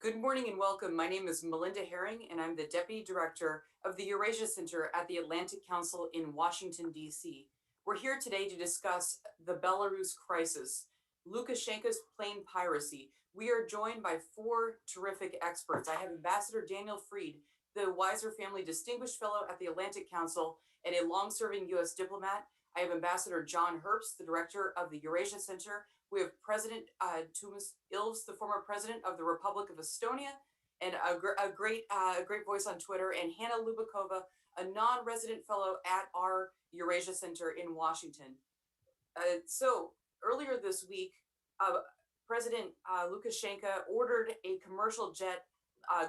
Good morning and welcome. My name is Melinda Herring, and I'm the Deputy Director of the Eurasia Center at the Atlantic Council in Washington, D.C. We're here today to discuss the Belarus crisis, Lukashenka's plane piracy. We are joined by four terrific experts. I have Ambassador Daniel Freed, the Weiser Family Distinguished Fellow at the Atlantic Council and a long-serving U.S. diplomat. I have Ambassador John Herbst, the Director of the Eurasia Center. We have President Tuomas Ilves, the former president of the Republic of Estonia, and a great voice on Twitter, and Hannah Lubakova, a non-resident fellow at our Eurasia Center in Washington. So earlier this week, President Lukashenka ordered a commercial jet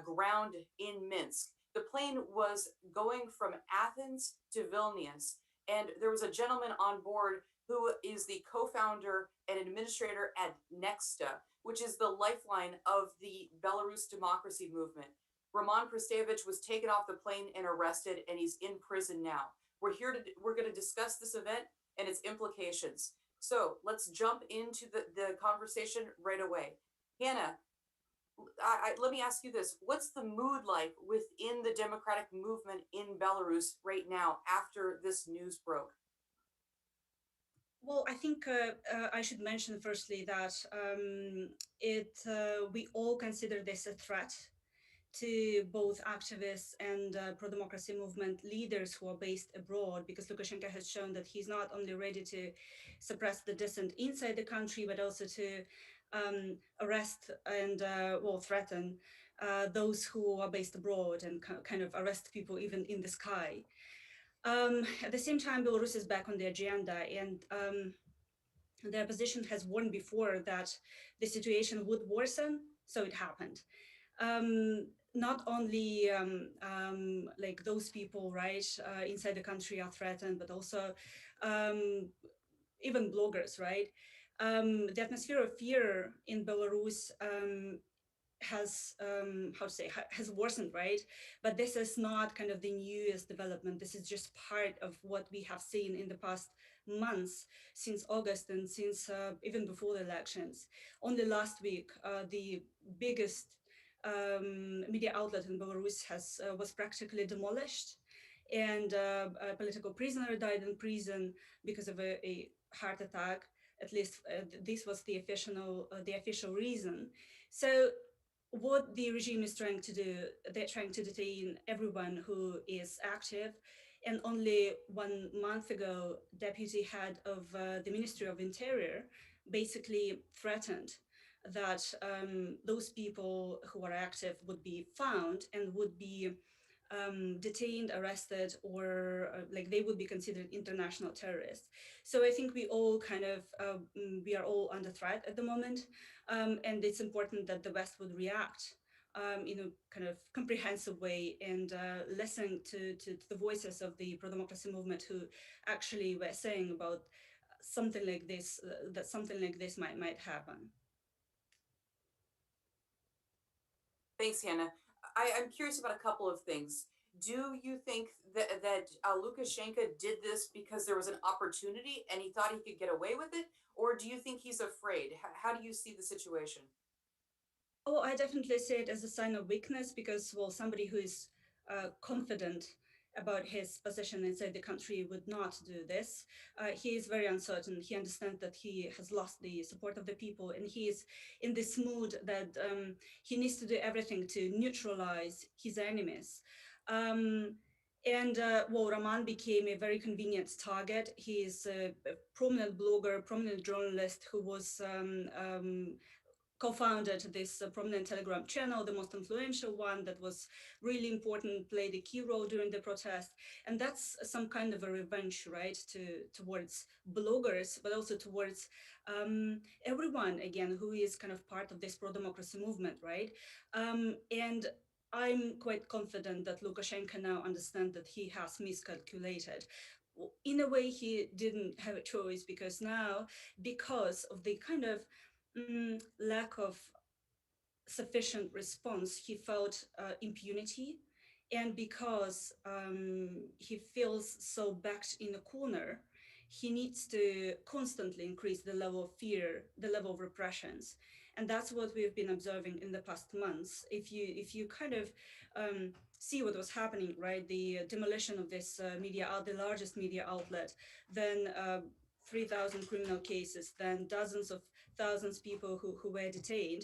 ground in Minsk. The plane was going from Athens to Vilnius, and there was a gentleman on board who is the co-founder and administrator at Nexta, which is the lifeline of the Belarus democracy movement. Raman Pratasevich was taken off the plane and arrested, and he's in prison now. We're going to discuss this event and its implications. So let's jump into the conversation right away. Hannah, let me ask you this. What's the mood like within the democratic movement in Belarus right now after this news broke? Well, I think I should mention firstly that we all consider this a threat to both activists and pro-democracy movement leaders who are based abroad, because Lukashenko has shown that he's not only ready to suppress the dissent inside the country, but also to arrest and threaten those who are based abroad and kind of arrest people even in the sky. At the same time, Belarus is back on the agenda, and the opposition has warned before that the situation would worsen, so it happened. Not only like those people, right, inside the country are threatened, but also even bloggers, right? The atmosphere of fear in Belarus has worsened, right? But this is not kind of the newest development. This is just part of what we have seen in the past months, since August and since even before the elections. Only last week, the biggest media outlet in Belarus was practically demolished, and a political prisoner died in prison because of a heart attack. At least this was the official reason. So what the regime is trying to do, they're trying to detain everyone who is active. And only 1 month ago, deputy head of the Ministry of Interior basically threatened that those people who are active would be found and would be detained, arrested, or like they would be considered international terrorists. So I think we all kind of, we are all under threat at the moment. And it's important that the West would react in a kind of comprehensive way and listen to the voices of the pro-democracy movement who actually were saying about something like this, that something like this might happen. Thanks, Hannah. I'm curious about a couple of things. Do you think that Lukashenko did this because there was an opportunity and he thought he could get away with it, or do you think he's afraid? How do you see the situation? Oh, I definitely see it as a sign of weakness because, well, somebody who is confident about his position inside the country would not do this. He is very uncertain. He understands that he has lost the support of the people, and he is in this mood that he needs to do everything to neutralize his enemies. And Raman became a very convenient target. He is a prominent blogger, prominent journalist who was co-founded this prominent Telegram channel, the most influential one that was really important, played a key role during the protest. And that's some kind of a revenge, right, towards bloggers, but also towards everyone, again, who is kind of part of this pro-democracy movement, right? And I'm quite confident that Lukashenko now understands that he has miscalculated. In a way, he didn't have a choice because of the kind of lack of sufficient response, he felt impunity. And because he feels so backed in a corner, he needs to constantly increase the level of fear, the level of repressions. and that's what we've been observing in the past months. If you kind of see what was happening, right? The demolition of this the largest media outlet, then 3,000 criminal cases, then dozens of thousands of people who were detained,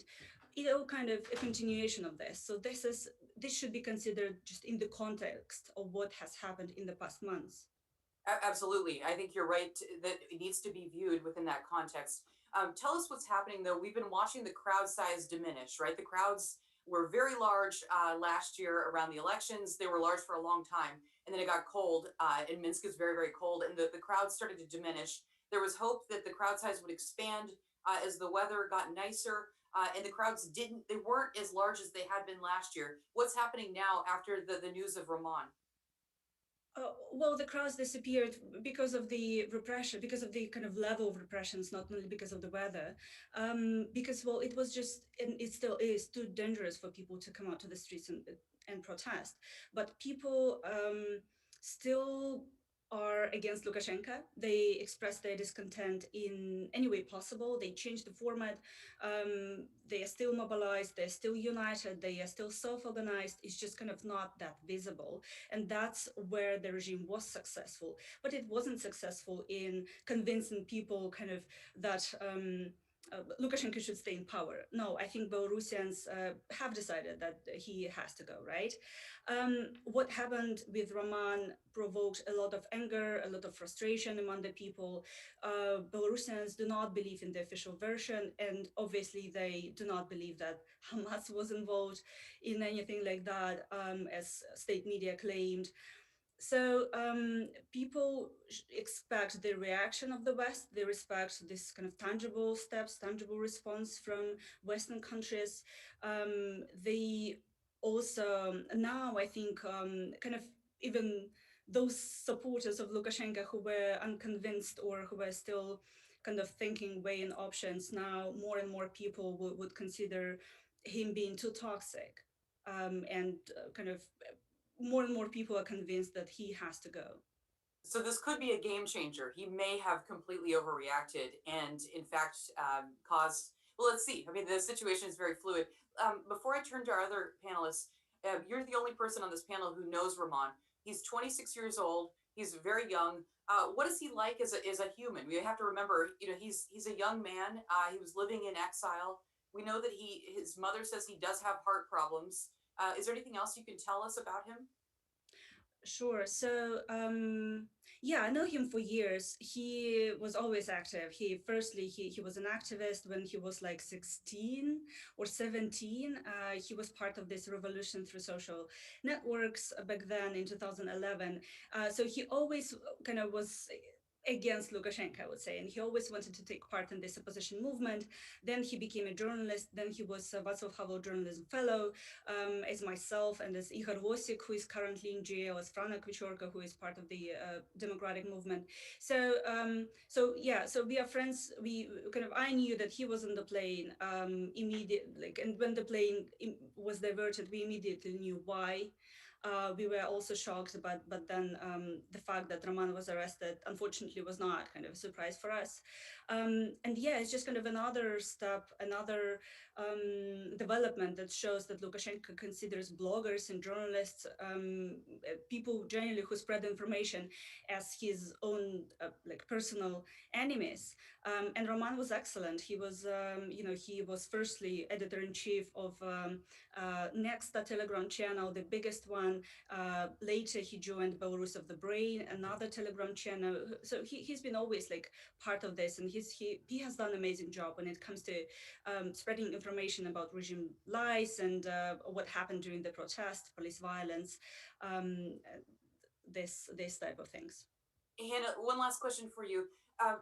kind of a continuation of this. So this should be considered just in the context of what has happened in the past months. Absolutely. I think you're right that it needs to be viewed within that context. Tell us what's happening, though. We've been watching the crowd size diminish, right? The crowds were very large last year around the elections. They were large for a long time. And then it got cold, and Minsk is very, very cold. And the crowds started to diminish. There was hope that the crowd size would expand as the weather got nicer. And the crowds they weren't as large as they had been last year. What's happening now after the news of Raman? Well, the crowds disappeared because of the repression, because of the kind of level of repressions, not only because of the weather. Because, well, it was just, and it still is, too dangerous for people to come out to the streets and protest. But people still are against Lukashenko. They express their discontent in any way possible. They changed the format. They are still mobilized. They're still united. They are still self-organized. It's just kind of not that visible. And that's where the regime was successful. But it wasn't successful in convincing people kind of that Lukashenko should stay in power. No, I think Belarusians have decided that he has to go, right? What happened with Raman provoked a lot of anger, a lot of frustration among the people. Belarusians do not believe in the official version, and obviously they do not believe that Hamas was involved in anything like that, as state media claimed. So people expect the reaction of the West. They respect this kind of tangible steps, tangible response from Western countries. They also now, I think, kind of even those supporters of Lukashenko who were unconvinced or who were still kind of thinking, weighing options, now more and more people would consider him being too toxic, and kind of more and more people are convinced that he has to go. So this could be a game changer. He may have completely overreacted and, in fact, caused. Well, let's see. I mean, the situation is very fluid. Before I turn to our other panelists, you're the only person on this panel who knows Ramon. He's 26 years old. He's very young. What is he like as a human? We have to remember, he's a young man. He was living in exile. We know that his mother says he does have heart problems. Is there anything else you can tell us about him? Sure. So, yeah, I know him for years. He was always active. He was an activist when he was like 16 or 17. He was part of this revolution through social networks back then in 2011. So he always kind of was against Lukashenko, I would say, and he always wanted to take part in this opposition movement. Then he became a journalist. Then he was a Václav Havel Journalism Fellow, as myself, and as Ihor Vosik, who is currently in jail, as Frana Kvichorka, who is part of the democratic movement. So we are friends. I knew that he was on the plane immediately, and when the plane was diverted, we immediately knew why. We were also shocked, but then the fact that Roman was arrested, unfortunately, was not kind of a surprise for us. And yeah, it's just kind of another step, another development that shows that Lukashenko considers bloggers and journalists, people generally who spread information, as his own like personal enemies. And Roman was excellent. He was, he was firstly editor-in-chief of Next, a Telegram channel, the biggest one. Later, he joined Belarus of the Brain, another Telegram channel. So he's been always like part of this, and he has done an amazing job when it comes to spreading information about regime lies and what happened during the protest, police violence, um, this type of things. Hannah, one last question for you. Uh,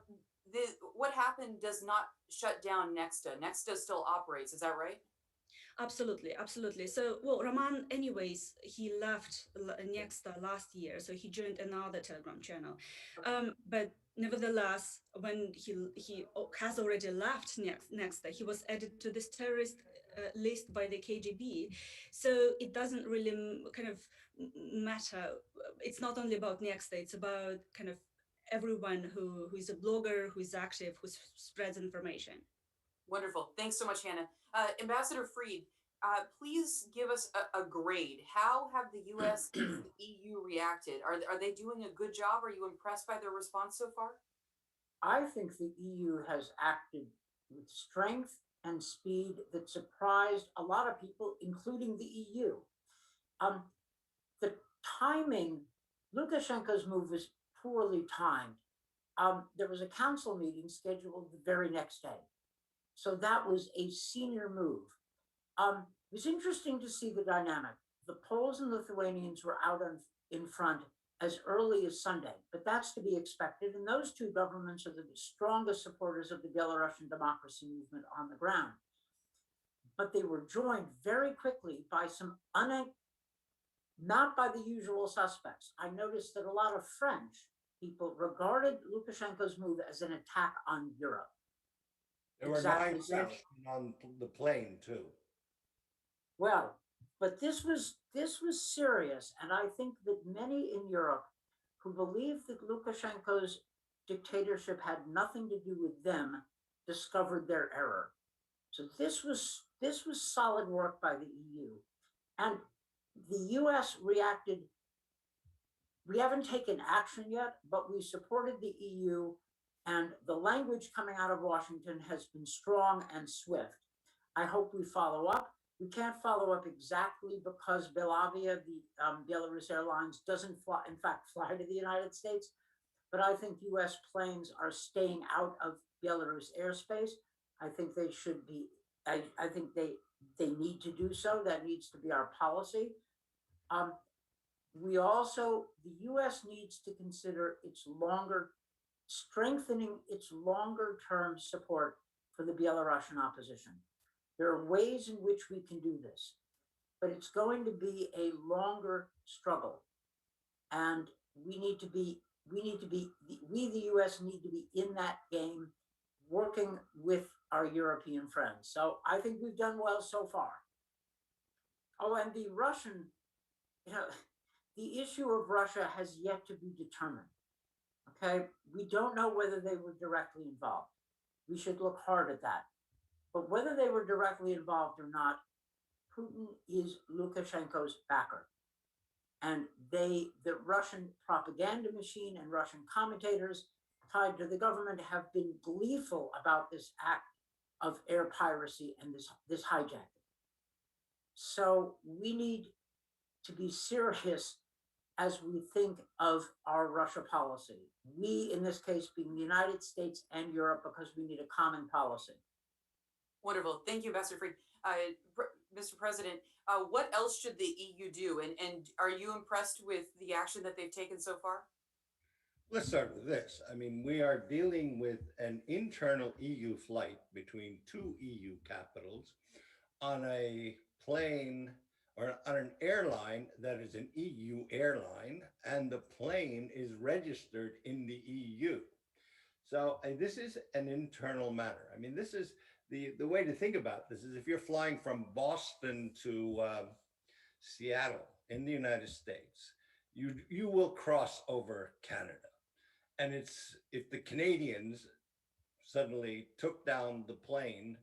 what happened does not shut down Nexta. Nexta still operates. Is that right? Absolutely, absolutely. So, well, Raman, anyways, he left Nexta last year, so he joined another Telegram channel. Okay. But nevertheless, when he has already left Nexta, he was added to this terrorist list by the KGB. So it doesn't really kind of matter. It's not only about Nexta; it's about kind of everyone who is a blogger, who is active, who spreads information. Wonderful. Thanks so much, Hannah. Ambassador Freed, please give us a grade. How have the U.S. and the EU reacted? Are they doing a good job? Are you impressed by their response so far? I think the EU has acted with strength and speed that surprised a lot of people, including the EU. Um, the timing, Lukashenko's move was poorly timed. There was a council meeting scheduled the very next day. So that was a senior move. It was interesting to see the dynamic. The Poles and Lithuanians were out in front as early as Sunday, but that's to be expected. And those two governments are the strongest supporters of the Belarusian democracy movement on the ground. But they were joined very quickly by some not by the usual suspects. I noticed that a lot of French people regarded Lukashenko's move as an attack on Europe. There were Exactly nine so. Frenchmen on the plane too. Well, but this was serious, and I think that many in Europe who believed that Lukashenko's dictatorship had nothing to do with them discovered their error. So this was solid work by the EU, and the U.S. reacted. We haven't taken action yet, but we supported the EU, and the language coming out of Washington has been strong and swift. I hope we follow up. We can't follow up exactly because Belavia, the Belarus Airlines, doesn't fly, in fact, fly to the United States. But I think U.S. planes are staying out of Belarus airspace. I think they should be. I think they need to do so. That needs to be our policy. Um, the U.S. needs to consider strengthening its longer term support for the Belarusian opposition. There are ways in which we can do this, but it's going to be a longer struggle. And we, the US, need to be in that game, working with our European friends. So I think we've done well so far. Oh, and you know, the issue of Russia has yet to be determined. Okay. We don't know whether they were directly involved. We should look hard at that. But whether they were directly involved or not, Putin is Lukashenko's backer. And the Russian propaganda machine and Russian commentators tied to the government have been gleeful about this act of air piracy and this hijacking. So we need to be serious as we think of our Russia policy. We, in this case, being the United States and Europe, because we need a common policy. Wonderful. Thank you, Ambassador Freed. Mr. President, what else should the EU do? And are you impressed with the action that they've taken so far? Let's start with this. I mean, we are dealing with an internal EU flight between two EU capitals on a plane or on an airline that is an EU airline, and the plane is registered in the EU. So this is an internal matter. I mean, this is the way to think about this is if you're flying from Boston to Seattle in the United States, you will cross over Canada. And it's if the Canadians suddenly took down the plane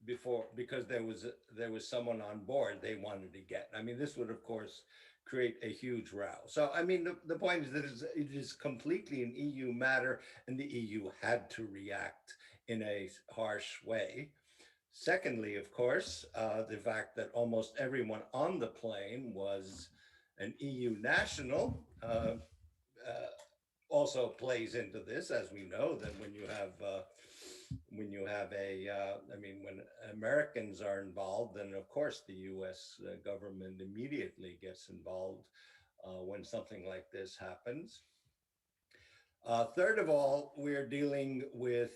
before because there was someone on board they wanted to get. I mean, this would of course create a huge row. So I mean, the point is that it is completely an EU matter, and the EU had to react in a harsh way. Secondly, of course, the fact that almost everyone on the plane was an EU national also plays into this, as we know that I mean, when Americans are involved, then of course the U.S. Government immediately gets involved when something like this happens. Third of all, we're dealing with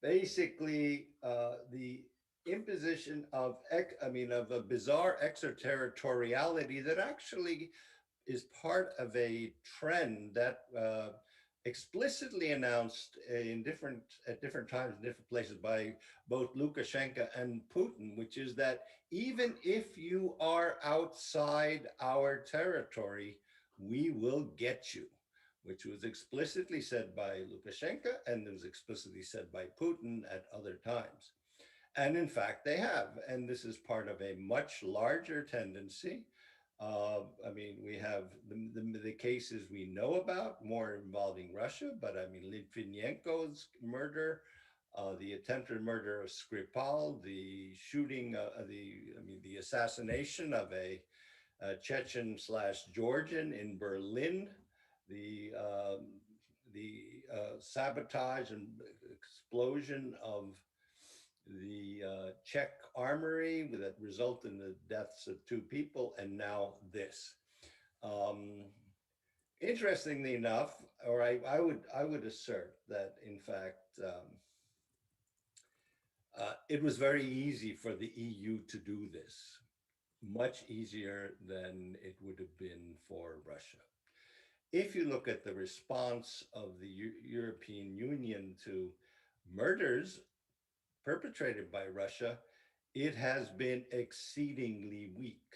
basically the imposition of a bizarre extraterritoriality that actually is part of a trend that explicitly announced at different times in different places by both Lukashenko and Putin, which is that even if you are outside our territory, we will get you. which was explicitly said by Lukashenko and was explicitly said by Putin at other times. And in fact, they have. And this is part of a much larger tendency. I mean, we have the cases we know about, more involving Russia, but I mean, Litvinenko's murder, the attempted murder of Skripal, the shooting, the assassination of a Chechen / Georgian in Berlin, the sabotage and explosion of the Czech armory that result in the deaths of 2 people, and now this. Interestingly enough, or I would assert that in fact it was very easy for the EU to do this, much easier than it would have been for Russia. If you look at the response of the European Union to murders perpetrated by Russia, it has been exceedingly weak.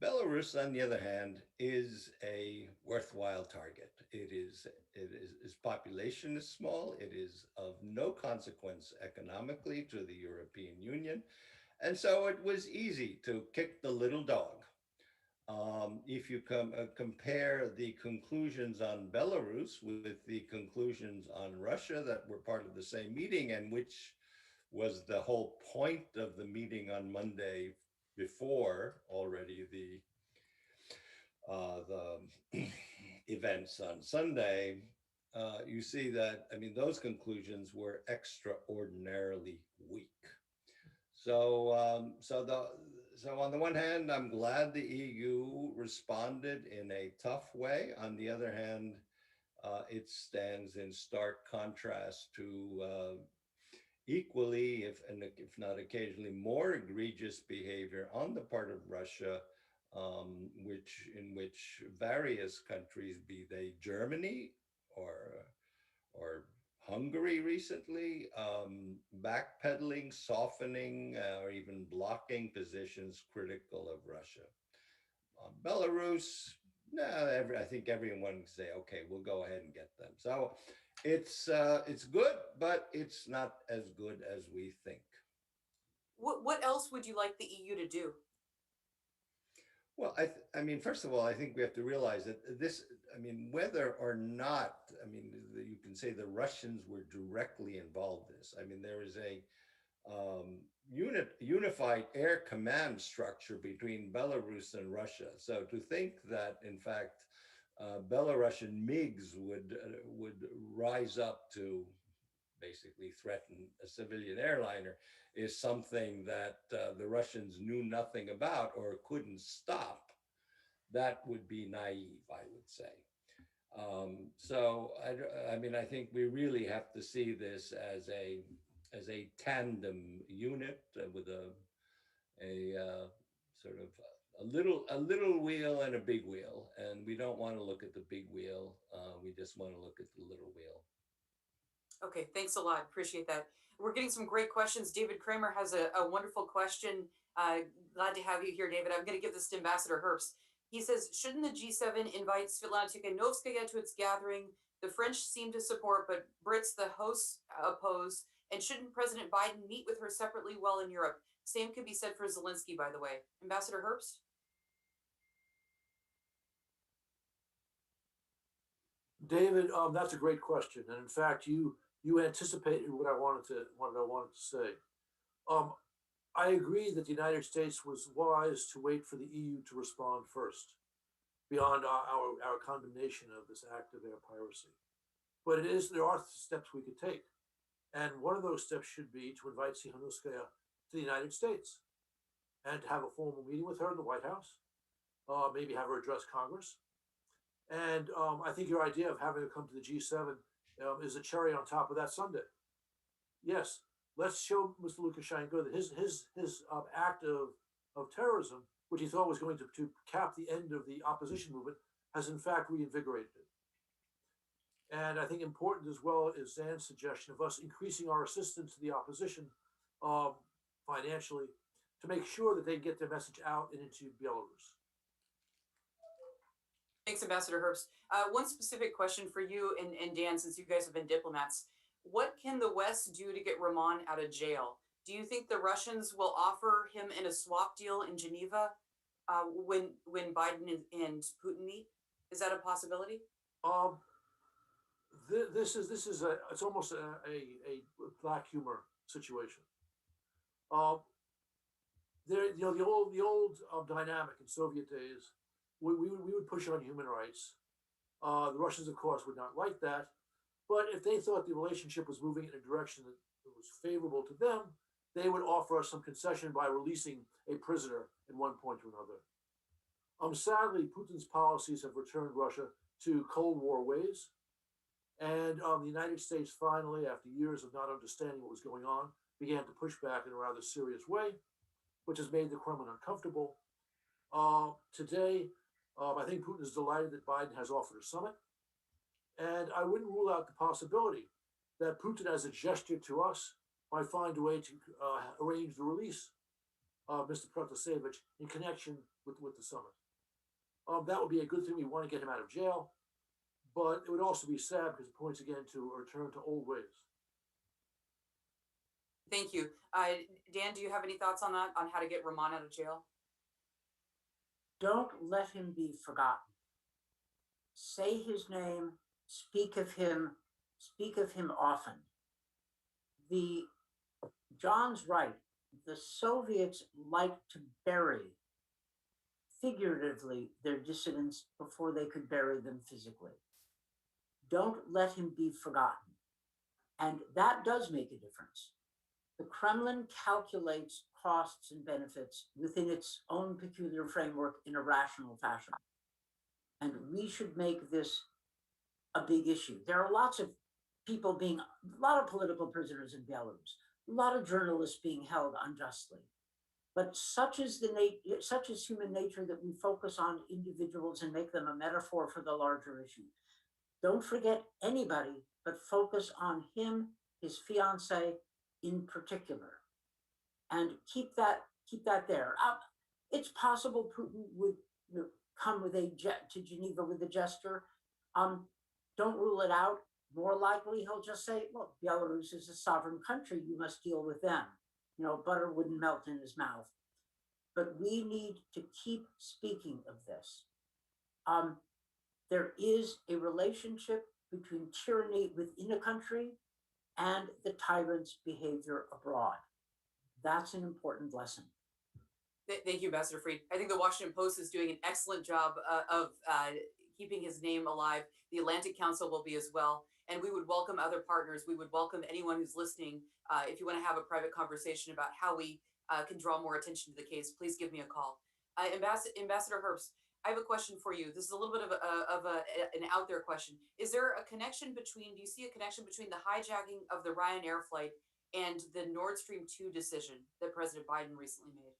Belarus, on the other hand, is a worthwhile target. Its population is small. It is of no consequence economically to the European Union. And so it was easy to kick the little dog. If you compare the conclusions on Belarus with the conclusions on Russia that were part of the same meeting, and which was the whole point of the meeting on Monday before already the events on Sunday, you see that, I mean, those conclusions were extraordinarily weak. So, so on the one hand, I'm glad the EU responded in a tough way. On the other hand, it stands in stark contrast to equally, if not occasionally, more egregious behavior on the part of Russia, in which various countries, be they Germany or Hungary recently, backpedaling, softening, or even blocking positions critical of Russia. Belarus, no, I think everyone can say, okay, we'll go ahead and get them. So it's good, but it's not as good as we think. What else would you like the EU to do? Well, I mean, first of all, I think we have to realize that this, I mean, whether or not, I mean, you can say the Russians were directly involved in this. I mean, there is a unified air command structure between Belarus and Russia. So to think that, in fact, Belarusian MiGs would rise up to basically threaten a civilian airliner is something that the Russians knew nothing about or couldn't stop. That would be naive, I would say. So I mean, I think we really have to see this as a tandem unit with a sort of a little wheel and a big wheel, and we don't want to look at the big wheel. We just want to look at the little wheel. Okay, thanks a lot. Appreciate that. We're getting some great questions. David Kramer has a wonderful question. Glad to have you here, David. I'm going to give this to Ambassador Herbst. He says, shouldn't the G7 invite Svetlana Tikhanovskaya to its gathering? The French seem to support, but Brits, the hosts, oppose. And shouldn't President Biden meet with her separately while in Europe? Same could be said for Zelensky, by the way. Ambassador Herbst? David, that's a great question, and in fact, you anticipated what I wanted to say. I agree that the United States was wise to wait for the EU to respond first, beyond our condemnation of this act of air piracy. But there are steps we could take, and one of those steps should be to invite Tikhanovskaya to the United States, and to have a formal meeting with her in the White House, maybe have her address Congress. And I think your idea of having her come to the G7 is a cherry on top of that sundae. Yes, let's show Mr. Lukashenko that his act of terrorism, which he thought was going to cap the end of the opposition movement, has in fact reinvigorated it. And I think important as well is Zan's suggestion of us increasing our assistance to the opposition financially to make sure that they get their message out and into Belarus. Thanks, Ambassador Herbst. One specific question for you and Dan, since you guys have been diplomats. What can the West do to get Raman out of jail? Do you think the Russians will offer him in a swap deal in Geneva when Biden and Putin meet? Is that a possibility? Um, this is a it's almost a black humor situation. Um, there, the old dynamic in Soviet days, we would push on human rights. The Russians, of course, would not like that. But if they thought the relationship was moving in a direction that was favorable to them, they would offer us some concession by releasing a prisoner at one point or another. Sadly, Putin's policies have returned Russia to Cold War ways. And the United States finally, after years of not understanding what was going on, began to push back in a rather serious way, which has made the Kremlin uncomfortable. Today, I think Putin is delighted that Biden has offered a summit. And I wouldn't rule out the possibility that Putin, as a gesture to us, might find a way to arrange the release of Mr. Pratasevich in connection with the summit. That would be a good thing. We want to get him out of jail. But it would also be sad because it points again to a return to old ways. Thank you. Dan, do you have any thoughts on that, on how to get Raman out of jail? Don't let him be forgotten. Say his name, speak of him often. John's right. The Soviets like to bury, figuratively, their dissidents before they could bury them physically. Don't let him be forgotten. And that does make a difference. The Kremlin calculates costs and benefits within its own peculiar framework in a rational fashion. And we should make this a big issue. There are lots of people a lot of political prisoners in Belarus, a lot of journalists being held unjustly. But such is human nature that we focus on individuals and make them a metaphor for the larger issue. Don't forget anybody, but focus on him, his fiancée in particular, and keep that there. It's possible Putin would come with a jet to Geneva with a gesture. Don't rule it out. More likely, he'll just say, "Look, Belarus is a sovereign country. You must deal with them." Butter wouldn't melt in his mouth. But we need to keep speaking of this. There is a relationship between tyranny within a country and the tyrant's behavior abroad. That's an important lesson. Thank you, Ambassador Fried. I think the Washington Post is doing an excellent job of keeping his name alive. The Atlantic Council will be as well. And we would welcome other partners. We would welcome anyone who's listening. If you want to have a private conversation about how we can draw more attention to the case, please give me a call. Ambassador Herbst, I have a question for you. This is a little bit of an out there question. Is there a connection do you see a connection between the hijacking of the Ryanair flight and the Nord Stream 2 decision that President Biden recently made?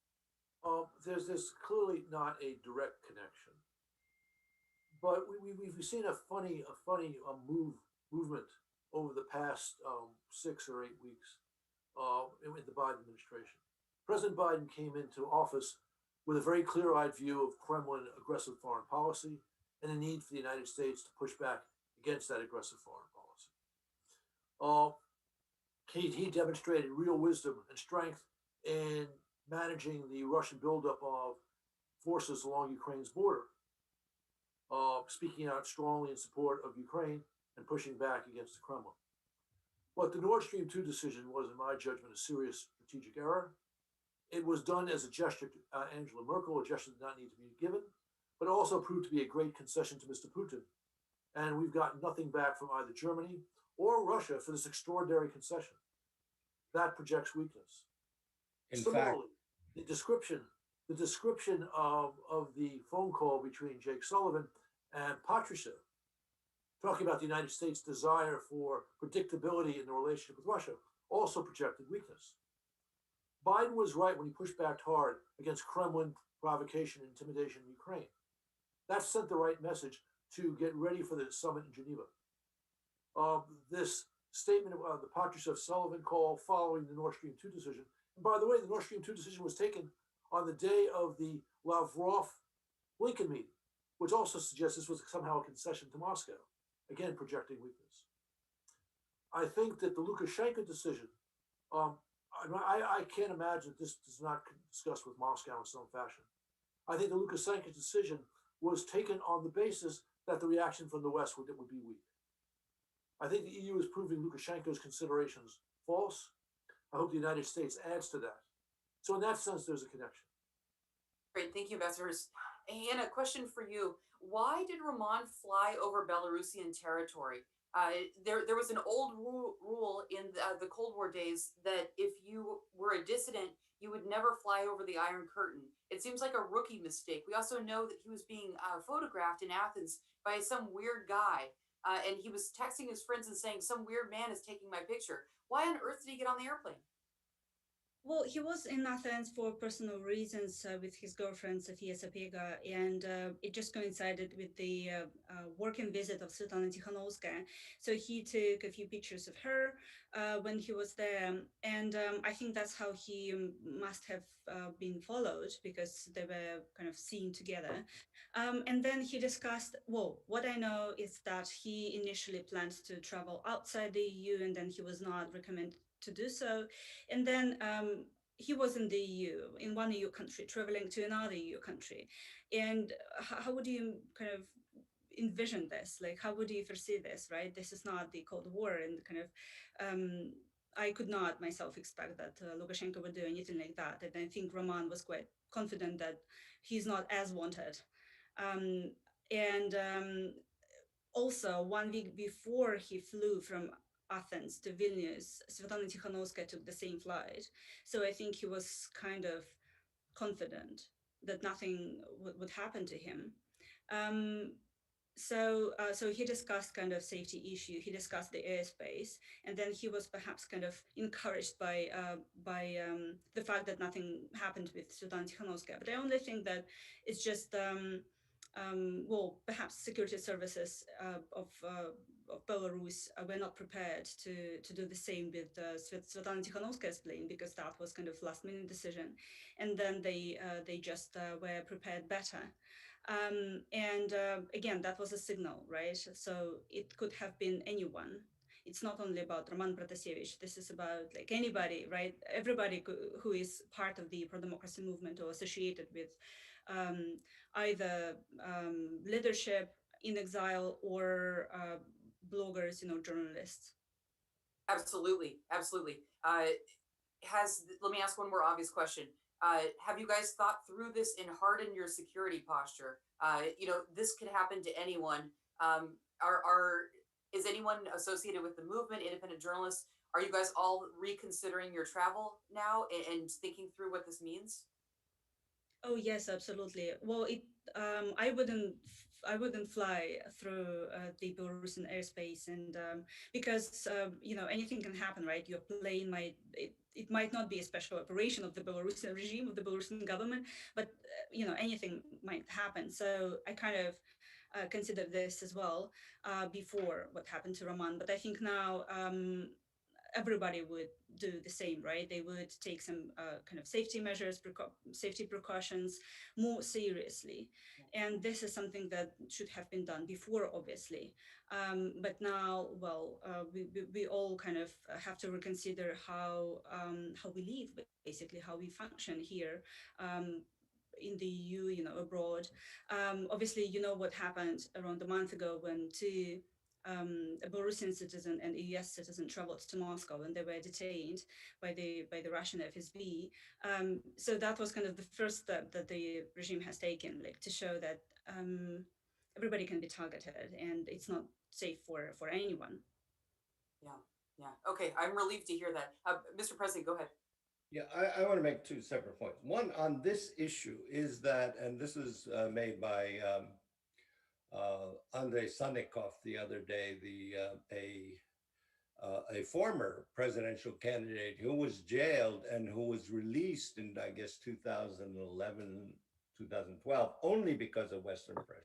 There's clearly not a direct connection, but we've seen a funny movement over the past 6 or 8 weeks in the Biden administration. President Biden came into office with a very clear-eyed view of Kremlin aggressive foreign policy and the need for the United States to push back against that aggressive foreign policy. He demonstrated real wisdom and strength in managing the Russian buildup of forces along Ukraine's border, speaking out strongly in support of Ukraine and pushing back against the Kremlin. But the Nord Stream 2 decision was, in my judgment, a serious strategic error. It was done as a gesture to Angela Merkel, a gesture that did not need to be given, but also proved to be a great concession to Mr. Putin. And we've gotten nothing back from either Germany or Russia for this extraordinary concession. That projects weakness. Similarly, the description of the phone call between Jake Sullivan and Patrushev, talking about the United States' desire for predictability in the relationship with Russia, also projected weakness. Biden was right when he pushed back hard against Kremlin provocation and intimidation in Ukraine. That sent the right message to get ready for the summit in Geneva. This statement of the Patrushev-Sullivan call following the Nord Stream 2 decision. And by the way, the Nord Stream 2 decision was taken on the day of the Lavrov-Blinken meeting. which also suggests this was somehow a concession to Moscow, again projecting weakness. I think that the Lukashenko decision, um, I can't imagine that this is not discussed with Moscow in some fashion. I think the Lukashenko decision was taken on the basis that the reaction from the West would be weak. I think the EU is proving Lukashenko's considerations false. I hope the United States adds to that. So in that sense, there's a connection. Great, thank you, Ambassadors. And a question for you. Why did Raman fly over Belarusian territory? There was an old rule in the Cold War days that if you were a dissident, you would never fly over the Iron Curtain. It seems like a rookie mistake. We also know that he was being photographed in Athens by some weird guy. And he was texting his friends and saying, some weird man is taking my picture. Why on earth did he get on the airplane? Well, he was in Athens for personal reasons with his girlfriend, Sofia Sapega, and it just coincided with the working visit of Svetlana Tikhanovskaya. So he took a few pictures of her when he was there. And I think that's how he must have been followed, because they were kind of seen together. And then he discussed, well, what I know is that he initially planned to travel outside the EU, and then he was not recommended to do so. And then he was in the EU, in one EU country, traveling to another EU country. And how would you kind of envision this? Like, how would you foresee this, right? This is not the Cold War, and kind of, I could not myself expect that Lukashenko would do anything like that. And I think Roman was quite confident that he's not as wanted. Um, and also, 1 week before he flew from Athens to Vilnius, Svetlana Tikhanovskaya took the same flight. So I think he was kind of confident that nothing would happen to him. Um, so he discussed kind of safety issue. He discussed the airspace, and then he was perhaps kind of encouraged by the fact that nothing happened with Svetlana Tikhanovskaya. But I only think that it's just well, perhaps security services of Belarus were not prepared to do the same with Svetlana Tikhanovskaya's plane, because that was kind of last minute decision, and then they just were prepared better. And again, that was a signal, right? So it could have been anyone. It's not only about Raman Pratasevich. This is about like anybody, right? Everybody who is part of the pro-democracy movement or associated with either leadership in exile or bloggers, journalists. Absolutely, absolutely. Let me ask one more obvious question. Have you guys thought through this and hardened your security posture? This could happen to anyone. Is anyone associated with the movement, independent journalists? Are you guys all reconsidering your travel now and thinking through what this means? Oh yes, absolutely. Well, I wouldn't fly through the Belarusian airspace, and because anything can happen, right? Your plane it might not be a special operation of the Belarusian regime, of the Belarusian government, but anything might happen. So I kind of considered this as well before what happened to Roman. But I think now everybody would do the same, right? They would take some kind of safety measures, safety precautions more seriously. And this is something that should have been done before, obviously. But now, well, we all kind of have to reconsider how we live, basically, how we function here. In the EU, abroad. Obviously, what happened around a month ago when two a Belarusian citizen and a US citizen traveled to Moscow, and they were detained by the Russian FSB. So that was kind of the first step that the regime has taken, like to show that everybody can be targeted and it's not safe for anyone. Yeah, yeah. Okay, I'm relieved to hear that. Mr. President, go ahead. Yeah, I want to make two separate points. One on this issue is that, and this was made by Andrei Sannikov the other day, a former presidential candidate who was jailed and who was released in, I guess, 2011, 2012, only because of Western pressure.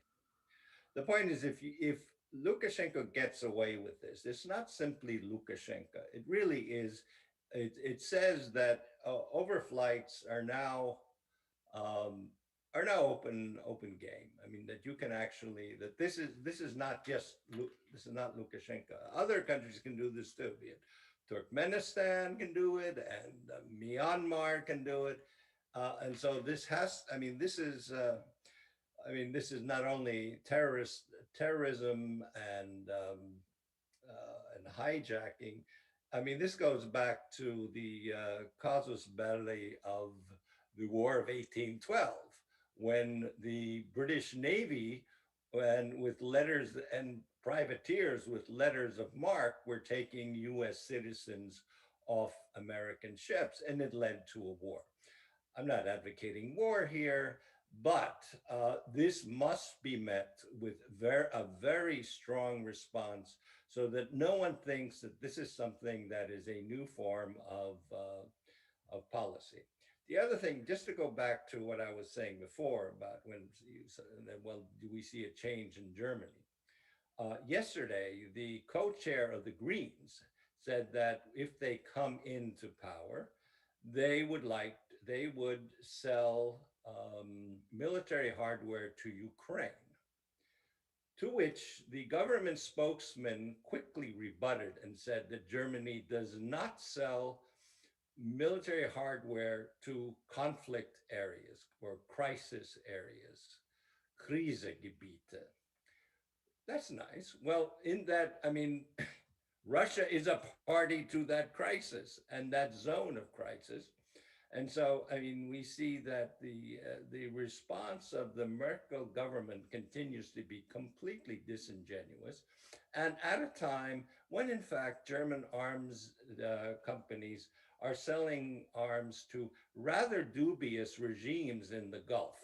The point is, if Lukashenko gets away with this, it's not simply Lukashenko. It really is. It says that overflights are now are now open game. I mean, that you can actually, that this is not just this is not Lukashenko. Other countries can do this too. Be it Turkmenistan can do it, and Myanmar can do it, and so this has. I mean, this is. This is not only terrorism and hijacking. I mean, this goes back to the casus belli of the War of 1812, when the British Navy, and with letters and privateers with letters of marque, were taking U.S. citizens off American ships, and it led to a war. I'm not advocating war here, but this must be met with a very strong response, so that no one thinks that this is something that is a new form of policy. The other thing, just to go back to what I was saying before about when you said, well, do we see a change in Germany? Yesterday, the co-chair of the Greens said that if they come into power, they would sell military hardware to Ukraine, to which the government spokesman quickly rebutted and said that Germany does not sell military hardware to conflict areas or crisis areas, Krisengebiete. That's nice. Well, in that, I mean, Russia is a party to that crisis and that zone of crisis. And so, I mean, we see that the response of the Merkel government continues to be completely disingenuous, and at a time when, in fact, German arms companies are selling arms to rather dubious regimes in the Gulf,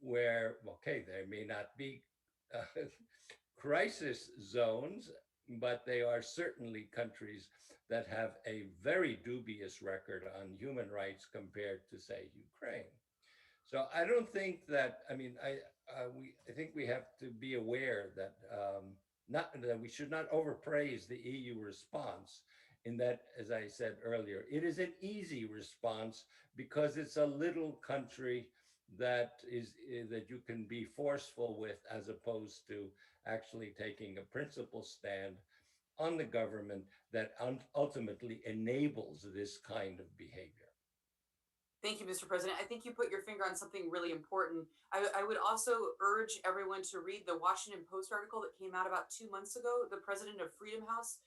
where, okay, there may not be crisis zones, but they are certainly countries that have a very dubious record on human rights compared to, say, Ukraine. So I don't think that, I mean, I think we have to be aware that not that we should not overpraise the EU response, in that, as I said earlier, it is an easy response because it's a little country that you can be forceful with, as opposed to actually taking a principled stand on the government that ultimately enables this kind of behavior. Thank you, Mr. President. I think you put your finger on something really important. I would also urge everyone to read the Washington Post article that came out about 2 months ago. The president of Freedom House,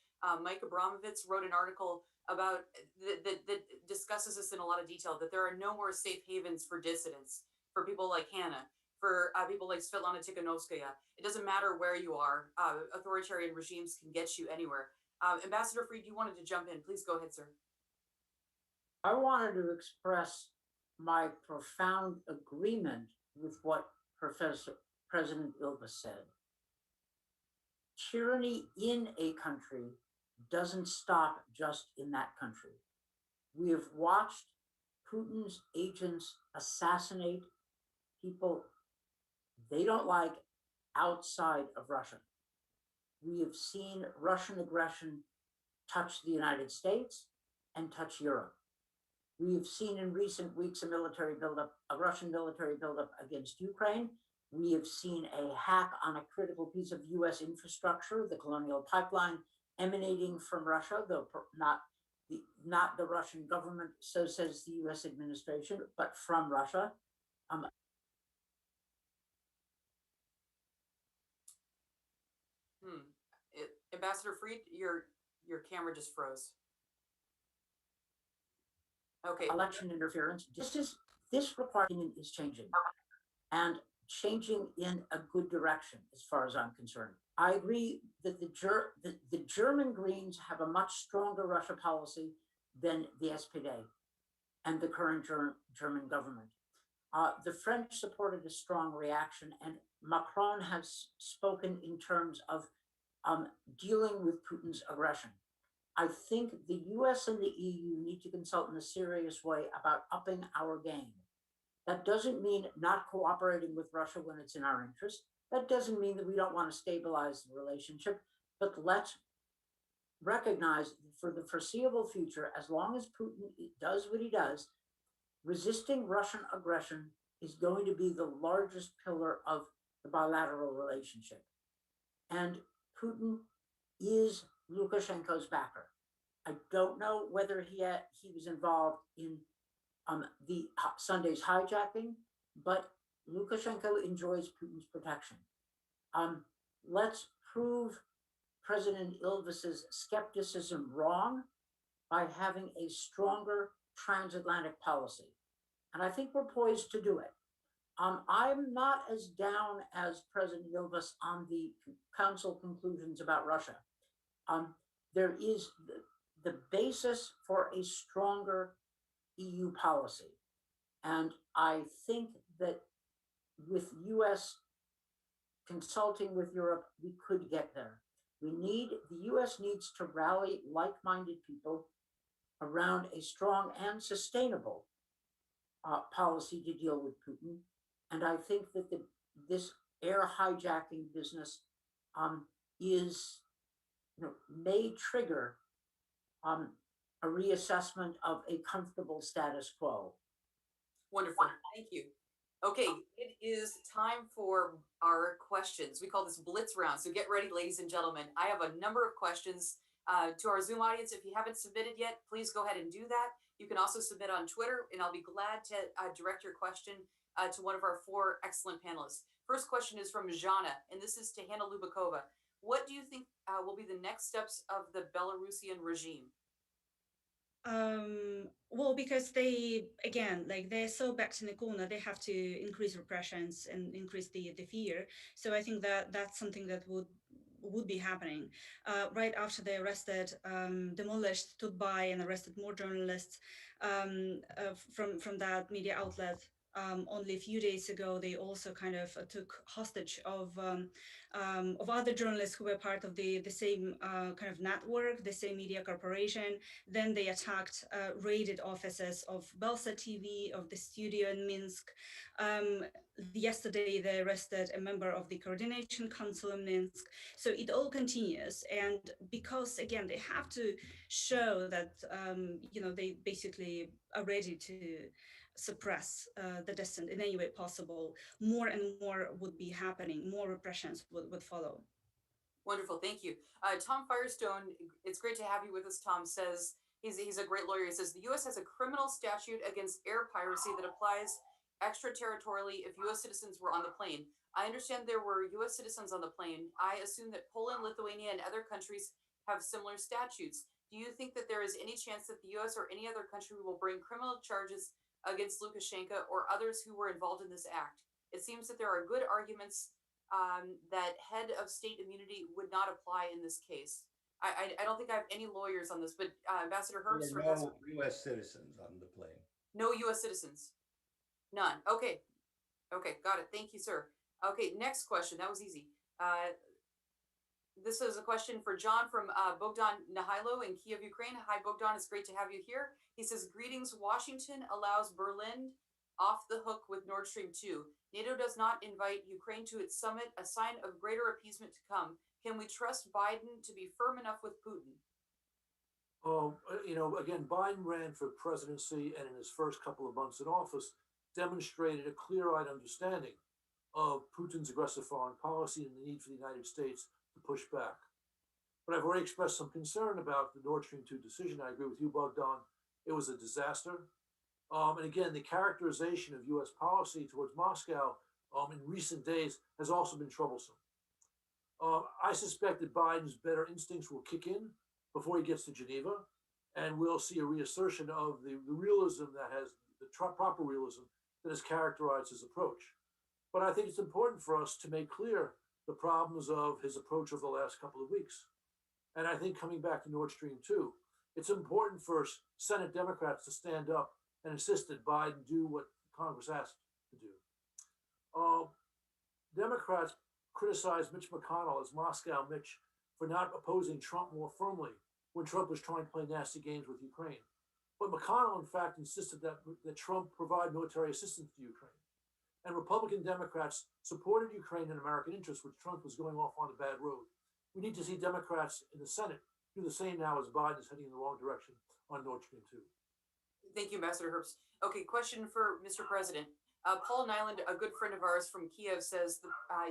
Mike Abramovitz, wrote an article about that discusses this in a lot of detail, that there are no more safe havens for dissidents, for people like Hannah, for people like Svetlana Tikhanovskaya. It doesn't matter where you are. Authoritarian regimes can get you anywhere. Ambassador Fried, you wanted to jump in. Please go ahead, sir. I wanted to express my profound agreement with what President Ilva said. Tyranny in a country doesn't stop just in that country. We have watched Putin's agents assassinate people they don't like outside of Russia. We have seen Russian aggression touch the United States and touch Europe. We have seen in recent weeks a Russian military buildup against Ukraine. We have seen a hack on a critical piece of US infrastructure, the Colonial Pipeline, emanating from Russia, though not the Russian government, so says the US administration, but from Russia. Ambassador Fried, your camera just froze. Okay. Election interference. This requirement is changing, and changing in a good direction, as far as I'm concerned. I agree that the German Greens have a much stronger Russia policy than the SPD and the current German government. The French supported a strong reaction, and Macron has spoken in terms of dealing with Putin's aggression. I think the US and the EU need to consult in a serious way about upping our game. That doesn't mean not cooperating with Russia when it's in our interest. That doesn't mean that we don't want to stabilize the relationship, but let's recognize that for the foreseeable future, as long as Putin does what he does, resisting Russian aggression is going to be the largest pillar of the bilateral relationship. And Putin is Lukashenko's backer. I don't know whether he was involved in the Sunday's hijacking, but Lukashenko enjoys Putin's protection. Let's prove President Ilves's skepticism wrong by having a stronger transatlantic policy. And I think we're poised to do it. I'm not as down as President Ilves on the council conclusions about Russia. There is the basis for a stronger EU policy. And I think that with US consulting with Europe, we could get there. The US needs to rally like-minded people around a strong and sustainable policy to deal with Putin. And I think that this air hijacking business is, may trigger a reassessment of a comfortable status quo. Wonderful. Thank you. Okay, it is time for our questions. We call this Blitz round. So get ready, ladies and gentlemen. I have a number of questions to our Zoom audience. If you haven't submitted yet, please go ahead and do that. You can also submit on Twitter, and I'll be glad to direct your question to one of our 4 excellent panelists. First question is from Zhana, and this is to Hanna Lubakova. What do you think will be the next steps of the Belarusian regime? Well, because they're so backed in the corner, they have to increase repressions and increase the fear. So I think that that's something that would be happening. Right after they arrested, demolished, stood by and arrested more journalists from that media outlet. Only a few days ago, they also kind of took hostage of other journalists who were part of the same kind of network, the same media corporation. Then they attacked, raided offices of Belsa TV, of the studio in Minsk. Yesterday, they arrested a member of the coordination council in Minsk. So it all continues. And because, again, they have to show that, they basically are ready to suppress the dissent in any way possible, more and more would be happening, more repressions would follow. Wonderful, thank you. Tom Firestone, it's great to have you with us. Tom says, he's a great lawyer. He says, the U.S. has a criminal statute against air piracy that applies extraterritorially if U.S. citizens were on the plane. I understand there were U.S. citizens on the plane. I assume that Poland, Lithuania, and other countries have similar statutes. Do you think that there is any chance that the U.S. or any other country will bring criminal charges against Lukashenko or others who were involved in this act? It seems that there are good arguments that head of state immunity would not apply in this case. I don't think I have any lawyers on this, but Ambassador Herbst. There are no U.S. citizens on the plane. No U.S. citizens. None. Okay. Okay, got it. Thank you, sir. Okay, next question. That was easy. This is a question for John from Bogdan Nahailo in Kiev, Ukraine. Hi, Bogdan. It's great to have you here. He says, greetings. Washington allows Berlin off the hook with Nord Stream 2. NATO does not invite Ukraine to its summit, a sign of greater appeasement to come. Can we trust Biden to be firm enough with Putin? Again, Biden ran for presidency and in his first couple of months in office demonstrated a clear-eyed understanding of Putin's aggressive foreign policy and the need for the United States to push back. But I've already expressed some concern about the Nord Stream 2 decision. I agree with you, Bogdan. It was a disaster. And again, the characterization of U.S. policy towards Moscow in recent days has also been troublesome. I suspect that Biden's better instincts will kick in before he gets to Geneva, and we'll see a reassertion of the realism that has, the proper realism that has characterized his approach. But I think it's important for us to make clear the problems of his approach over the last couple of weeks. And I think coming back to Nord Stream 2, it's important for Senate Democrats to stand up and insist that Biden do what Congress asked to do. Democrats criticized Mitch McConnell as Moscow Mitch for not opposing Trump more firmly when Trump was trying to play nasty games with Ukraine. But McConnell, in fact, insisted that Trump provide military assistance to Ukraine. And Republican Democrats supported Ukraine in American interests, which Trump was going off on a bad road. We need to see Democrats in the Senate do the same now as Biden is heading in the wrong direction on Nord Stream 2. Thank you, Ambassador Herbst. Okay, question for Mr. President. Paul Nyland, a good friend of ours from Kiev, says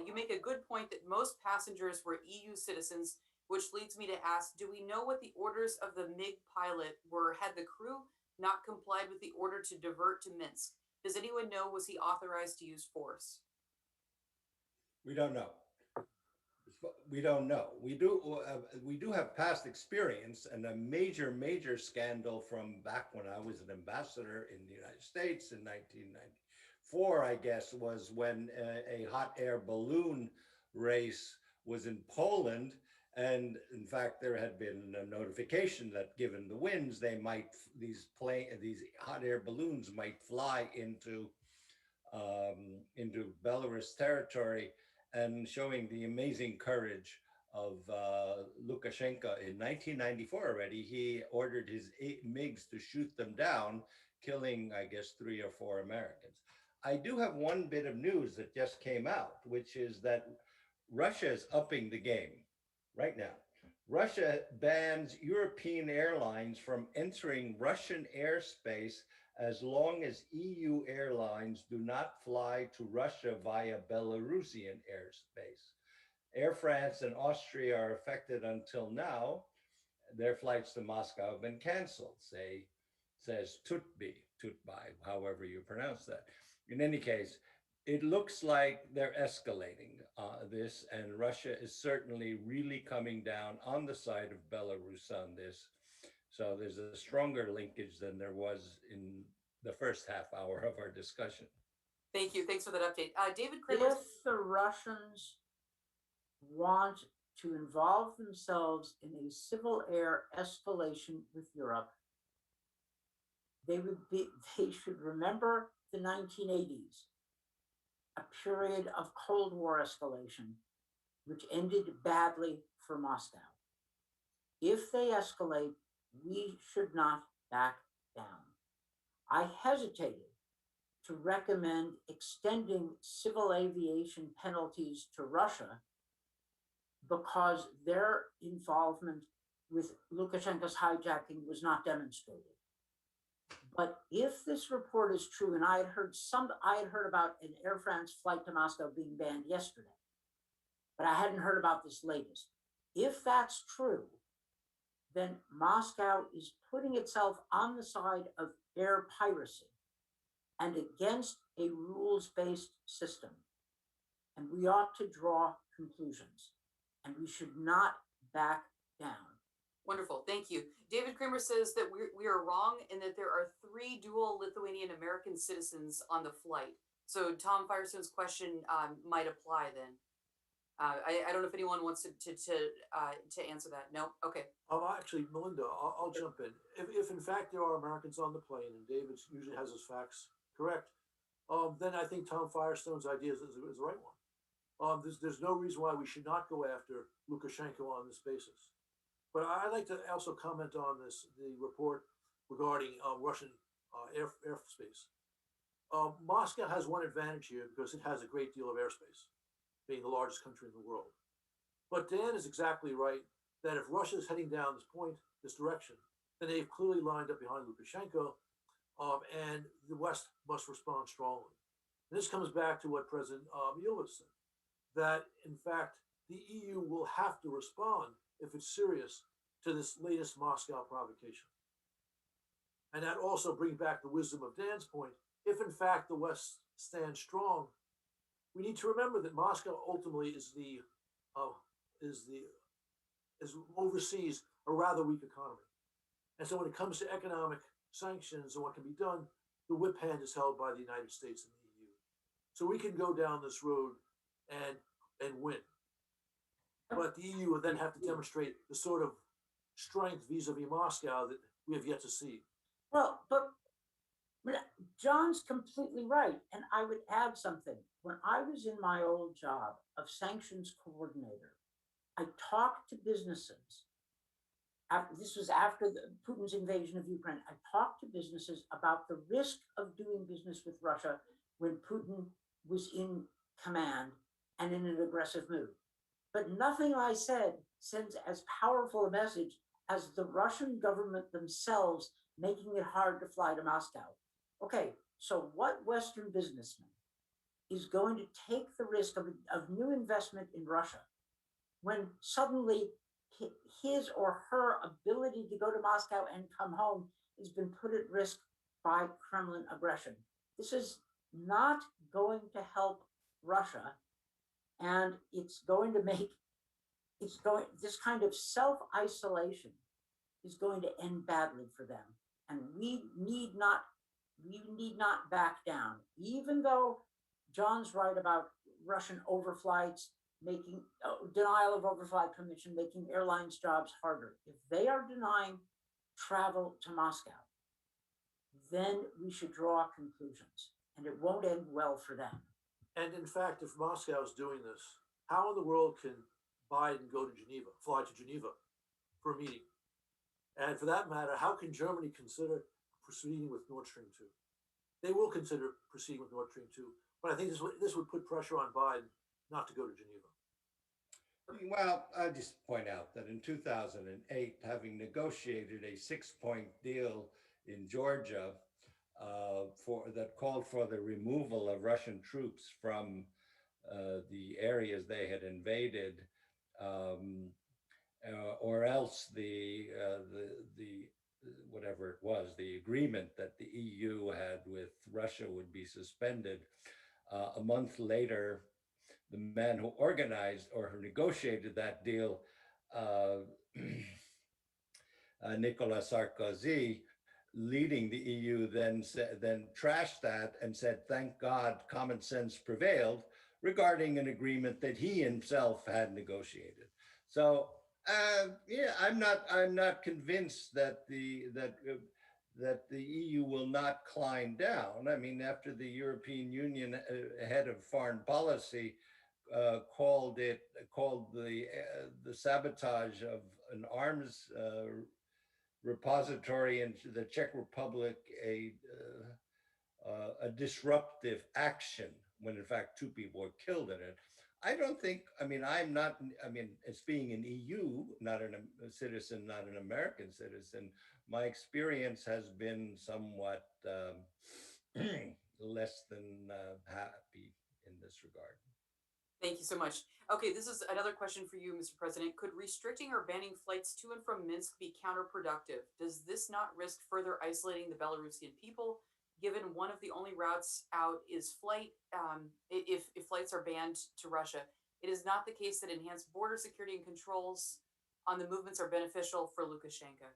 you make a good point that most passengers were EU citizens, which leads me to ask, do we know what the orders of the MiG pilot were had the crew not complied with the order to divert to Minsk? Does anyone know, was he authorized to use force? We don't know. We don't know. We do have past experience, and a major scandal from back when I was an ambassador in the United States in 1994, I guess, was when a hot air balloon race was in Poland. And in fact, there had been a notification that given the winds, these hot air balloons might fly into Belarus territory, and showing the amazing courage of Lukashenka. In 1994 already, he ordered his 8 MiGs to shoot them down, killing, I guess, 3 or 4 Americans. I do have one bit of news that just came out, which is that Russia is upping the game right now. Russia bans European airlines from entering Russian airspace as long as EU airlines do not fly to Russia via Belarusian airspace. Air France and Austria are affected until now. Their flights to Moscow have been canceled, says Tutby, however you pronounce that. In any case, it looks like they're escalating this, and Russia is certainly really coming down on the side of Belarus on this. So there's a stronger linkage than there was in the first half hour of our discussion. Thank you. Thanks for that update. David Kramer. If the Russians want to involve themselves in a civil air escalation with Europe, they should remember the 1980s, a period of Cold War escalation, which ended badly for Moscow. If they escalate, we should not back down. I hesitated to recommend extending civil aviation penalties to Russia because their involvement with Lukashenko's hijacking was not demonstrated. But if this report is true, and I had heard about an Air France flight to Moscow being banned yesterday, but I hadn't heard about this latest. If that's true, then Moscow is putting itself on the side of air piracy and against a rules-based system. And we ought to draw conclusions, and we should not back down. Wonderful. Thank you. David Kramer says that we are wrong and that there are 3 dual Lithuanian American citizens on the flight. So Tom Firestone's question might apply then. I don't know if anyone wants to answer that. No? Okay. Actually, Melinda, I'll jump in. If in fact there are Americans on the plane, and David usually has his facts correct, then I think Tom Firestone's idea is the right one. There's no reason why we should not go after Lukashenko on this basis. But I'd like to also comment on the report regarding Russian airspace. Moscow has one advantage here because it has a great deal of airspace, being the largest country in the world. But Dan is exactly right that if Russia is heading down this direction, then they've clearly lined up behind Lukashenko, and the West must respond strongly. And this comes back to what President Yeltsin said, that in fact the EU will have to respond if it's serious to this latest Moscow provocation. And that also brings back the wisdom of Dan's point. If in fact the West stands strong, we need to remember that Moscow ultimately is oversees a rather weak economy. And so when it comes to economic sanctions and what can be done, the whip hand is held by the United States and the EU. So we can go down this road and win. But the EU would then have to demonstrate the sort of strength vis-a-vis Moscow that we have yet to see. Well, but John's completely right. And I would add something. When I was in my old job of sanctions coordinator, I talked to businesses. This was after Putin's invasion of Ukraine. I talked to businesses about the risk of doing business with Russia when Putin was in command and in an aggressive mood. But nothing I said sends as powerful a message as the Russian government themselves making it hard to fly to Moscow. Okay, So what Western businessman is going to take the risk of new investment in Russia when suddenly his or her ability to go to Moscow and come home has been put at risk by Kremlin aggression? This is not going to help Russia, and it's going to make this kind of self-isolation is going to end badly for them. And we need not back down, even though John's right about Russian overflights making denial of overflight permission, making airlines jobs harder. If they are denying travel to Moscow, then we should draw conclusions, and it won't end well for them. And in fact, if Moscow is doing this, how in the world can Biden go to Geneva, fly to Geneva for a meeting? And for that matter, how can Germany consider proceeding with Nord Stream 2? They will consider proceeding with Nord Stream 2, but I think this would put pressure on Biden not to go to Geneva. Well, I just point out that in 2008, having negotiated a 6-point deal in Georgia that called for the removal of Russian troops from the areas they had invaded, or else the whatever it was, the agreement that the EU had with Russia would be suspended. A month later, the man who organized or who negotiated that deal, Nicolas Sarkozy, leading the EU, then trashed that and said, "Thank God, common sense prevailed," regarding an agreement that he himself had negotiated. So yeah, I'm not convinced that the EU will not climb down. I mean, after the European Union head of foreign policy called the sabotage of an arms repository in the Czech Republic a disruptive action, when in fact 2 people were killed in it. I don't think, I mean, as being an EU, not a citizen, not an American citizen, my experience has been somewhat less than happy in this regard. Thank you so much. Okay, this is another question for you, Mr. President. Could restricting or banning flights to and from Minsk be counterproductive? Does this not risk further isolating the Belarusian people, given one of the only routes out is flight? If flights are banned to Russia, it is not the case that enhanced border security and controls on the movements are beneficial for Lukashenka.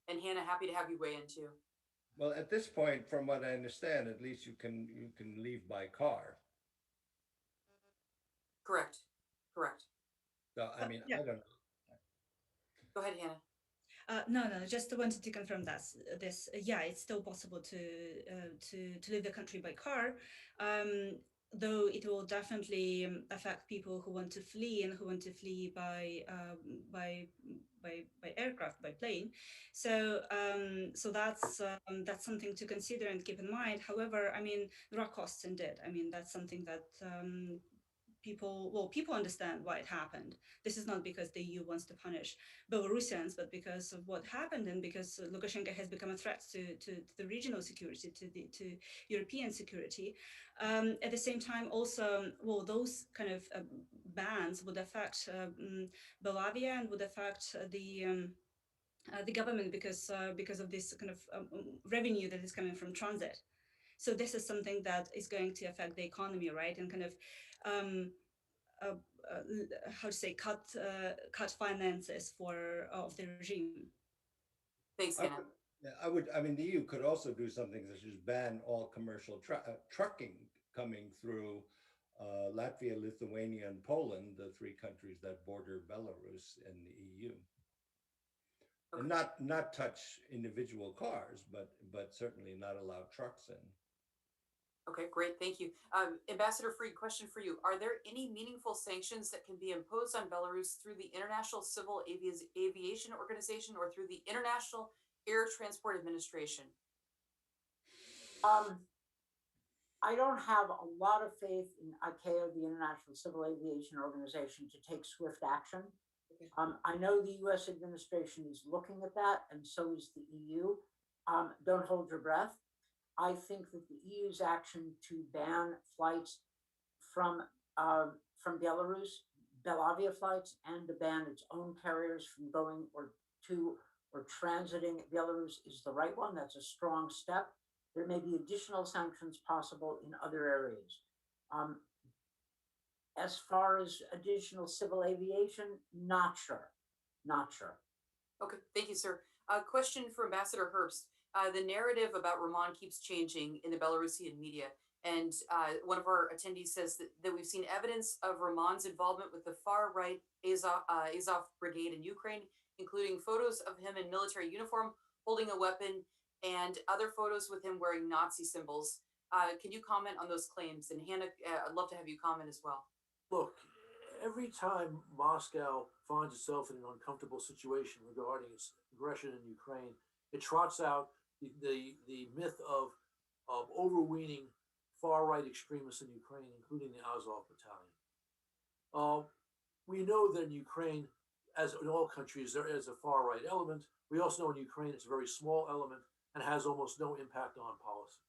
And Hannah, happy to have you weigh in too. Well, at this point, from what I understand, at least you can leave by car. Correct. So, I mean, Yeah. I don't know. Go ahead, Hannah. No, just wanted to confirm that yeah, it's still possible to leave the country by car, though it will definitely affect people who want to flee and who want to flee by aircraft, by plane. So that's something to consider and keep in mind. However, I mean, there are costs in it. I mean, that's something that people understand why it happened. This is not because the EU wants to punish Belarusians, but because of what happened, and because Lukashenko has become a threat to the regional security, to European security. At the same time, also, those kind of bans would affect Belavia and would affect the government because of this kind of revenue that is coming from transit. So this is something that is going to affect the economy, right? And kind of how to say, cut finances of the regime. Thanks, Hannah. I mean, the EU could also do something such as ban all commercial trucking coming through Latvia, Lithuania, and Poland, the 3 countries that border Belarus and the EU. Okay. And not touch individual cars, but certainly not allow trucks in. Okay, great, thank you. Ambassador Freed, question for you. Are there any meaningful sanctions that can be imposed on Belarus through the International Civil Aviation Organization or through the International Air Transport Administration? I don't have a lot of faith in ICAO, the International Civil Aviation Organization, to take swift action. Okay. I know the US administration is looking at that, and so is the EU. Don't hold your breath. I think that the EU's action to ban flights from uh, from Belarus, Belavia flights, and to ban its own carriers from going or to or transiting Belarus is the right one. That's a strong step. There may be additional sanctions possible in other areas. Um, as far as additional civil aviation, not sure, not sure. Okay, thank you, sir. A question for Ambassador Herbst. The narrative about Raman keeps changing in the Belarusian media. And one of our attendees says that we've seen evidence of Raman's involvement with the far right Azov brigade in Ukraine, including photos of him in military uniform holding a weapon and other photos with him wearing Nazi symbols. Can you comment on those claims? And Hannah, I'd love to have you comment as well. Look, every time Moscow finds itself in an uncomfortable situation regarding its aggression in Ukraine, it trots out the myth of overweening far right extremists in Ukraine, including the Azov battalion. We know that in Ukraine, as in all countries, there is a far right element. We also know in Ukraine it's a very small element and has almost no impact on policy.